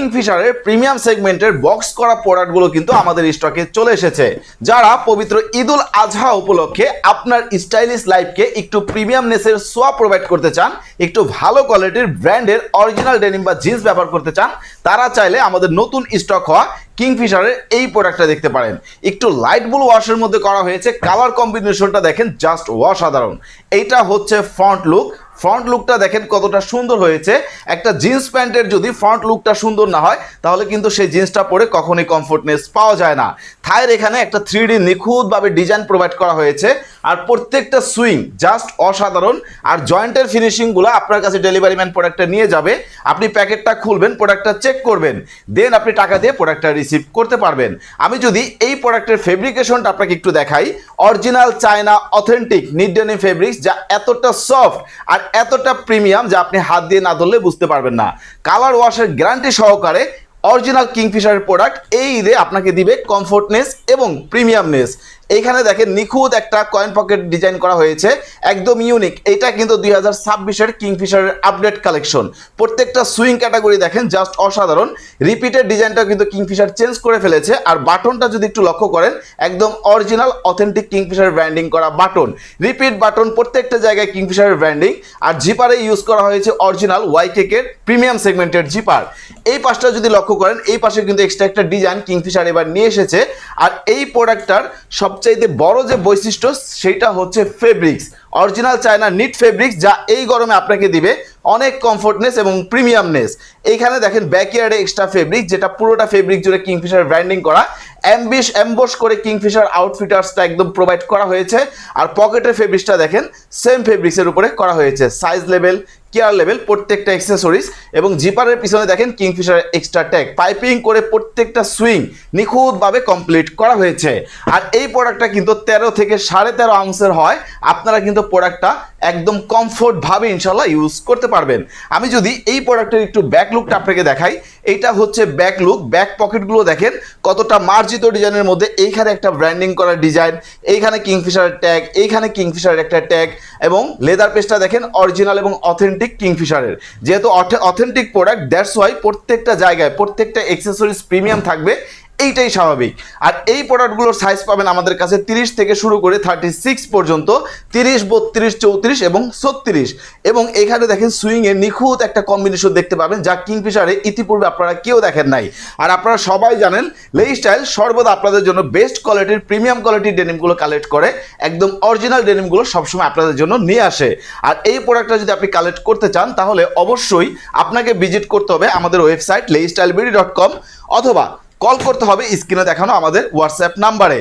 কিংফিশারের premium সেগমেন্টের box করা প্রোডাক্টগুলো কিন্তু আমাদের স্টকে চলে এসেছে। যারা পবিত্র ঈদুল আজহা উপলক্ষে আপনার স্টাইলিশ লাইফকে একটু প্রিমিয়ামনেসের সোয়া প্রোভাইড করতে চান, একটু ভালো কোয়ালিটির ব্র্যান্ডের অরিজিনাল ডেনিম বা জিন্স ব্যবহার করতে চান, তারা চাইলে আমাদের নতুন স্টক হওয়া কিংফিশারের এই প্রোডাক্টটা দেখতে পারেন। একটু লাইট ব্লু ওয়াশের মধ্যে করা হয়েছে, কালার কম্বিনেশনটা দেখেন জাস্ট অসাধারণ। এইটা হচ্ছে ফ্রন্ট লুক। ফ্রন্ট লুকটা দেখেন কতটা সুন্দর হয়েছে। একটা জিন্স প্যান্টের যদি ফ্রন্ট লুকটা সুন্দর না হয় তাহলে কিন্তু সেই জিন্সটা পরে কখনোই কমফোর্টনেস পাওয়া যায় না। থায়ের এখানে একটা 3D নিখুঁতভাবে ডিজাইন প্রোভাইড করা হয়েছে, আর প্রত্যেকটা সুইং জাস্ট অসাধারণ। আর জয়েন্টের ফিনিশিংগুলো আপনার কাছে ডেলিভারি ম্যান প্রোডাক্টটা নিয়ে যাবে, আপনি প্যাকেটটা খুলবেন, প্রোডাক্টটা চেক করবেন, দেন আপনি টাকা দিয়ে প্রোডাক্টটা রিসিভ করতে পারবেন। আমি যদি এই প্রোডাক্টের ফেব্রিকেশনটা আপনাকে একটু দেখাই, original China authentic NEET denim fabrics, যা এতটা সফট আর এতটা প্রিমিয়াম যা আপনি হাত দিয়ে না ধরলে বুঝতে পারবেন না। কালার ওয়াশের গ্যারান্টি সহকারে অরিজিনাল কিংফিশারের প্রোডাক্ট এই ঈদে আপনাকে দিবে কমফোর্টনেস এবং প্রিমিয়ামনেস। এইখানে দেখেন নিখুঁত একটা কয়েন পকেট ডিজাইন করা হয়েছে, একদম ইউনিক। এটা কিন্তু 2026-এর কিংফিশারের আপডেট কালেকশন। প্রত্যেকটা সুইং ক্যাটাগরি দেখেন জাস্ট অসাধারণ। রিপিটেড ডিজাইনটা কিন্তু কিংফিশার চেঞ্জ করে ফেলেছে। আর বাটনটা যদি একটু লক্ষ্য করেন, একদম অরিজিনাল অথেন্টিক কিংফিশার ব্র্যান্ডিং করা বাটন, রিপিট বাটন, প্রত্যেকটা জায়গায় কিংফিশারের ব্র্যান্ডিং। আর জিপারে ইউজ করা হয়েছে অরিজিনাল ওয়াইকেকের প্রিমিয়াম সেগমেন্টের জিপার। এই পাশটা যদি লক্ষ্য করেন, এই পাশে কিন্তু এক্সট্রা একটা ডিজাইন কিংফিশার এবার নিয়ে এসেছে। আর এই প্রোডাক্টটার সবচাইতে বড় যে বৈশিষ্ট্য সেটা হচ্ছে fabrics, original China knit fabrics, যা এই গরমে আপনাকে দিবে অনেক কমফোর্টনেস এবং প্রিমিয়ামনেস। এইখানে দেখেন ব্যাকইয়ার্ডে এক্সট্রা ফেব্রিক, যেটা পুরোটা ফেব্রিক জুড়ে কিংফিশার ব্র্যান্ডিং করা, এমবস করে কিংফিশার আউটফিটার্সটা একদম প্রোভাইড করা হয়েছে। আর পকেটের ফেব্রিক্সটা দেখেন সেম ফেব্রিক্সের উপরে করা হয়েছে। সাইজ লেভেল, কেয়ার লেভেল, প্রত্যেকটা অ্যাক্সেসরিজ। এবং জিপারের পিছনে দেখেন কিংফিশার এক্সট্রা ট্যাগ, পাইপিং করে প্রত্যেকটা সুইং নিখুঁতভাবে কমপ্লিট করা হয়েছে। আর এই প্রোডাক্টটা কিন্তু 13 থেকে 13.5 আউন্সের হয়। আপনারা কিন্তু প্রোডাক্টটা একদম কমফোর্টভাবে ইনশাল্লাহ ইউজ করতে পারবেন। আমি যদি এই প্রোডাক্টের একটু ব্যাক লুকটা আপনাকে দেখাই, এইটা হচ্ছে ব্যাক লুক। ব্যাক পকেটগুলো দেখেন কতটা মার্জিত ডিজাইনের মধ্যে, এইখানে একটা ব্র্যান্ডিং করা ডিজাইন, এইখানে কিংফিশারের ট্যাগ, এইখানে কিংফিশারের একটা ট্যাগ, এবং লেদার পেজটা দেখেন অরিজিনাল এবং অথেন্টিক কিংফিশারের। যেহেতু অথেন্টিক প্রোডাক্ট, দ্যাটস ওয়াই প্রত্যেকটা জায়গায় প্রত্যেকটা অ্যাক্সেসরিজ প্রিমিয়াম থাকবে, এইটাই স্বাভাবিক। আর এই প্রোডাক্টগুলোর সাইজ পাবেন আমাদের কাছে 30 থেকে শুরু করে 36 পর্যন্ত, 30, 32, 34 এবং 36। এবং এখানে দেখেন সুইংয়ের নিখুঁত একটা কম্বিনেশন দেখতে পাবেন, যা কিংফিশারে ইতিপূর্বে আপনারা কেউ দেখেন নাই। আর আপনারা সবাই জানেন লেই স্টাইল সর্বদা আপনাদের জন্য বেস্ট কোয়ালিটির প্রিমিয়াম কোয়ালিটির ডেনিমগুলো কালেক্ট করে, একদম অরিজিনাল ডেনিমগুলো সবসময় আপনাদের জন্য নিয়ে আসে। আর এই প্রোডাক্টটা যদি আপনি কালেক্ট করতে চান, তাহলে অবশ্যই আপনাকে ভিজিট করতে হবে আমাদের ওয়েবসাইট laystylebeauty.com, অথবা কল করতে হবে স্ক্রিনে দেখানো আমাদের হোয়াটসঅ্যাপ নাম্বারে।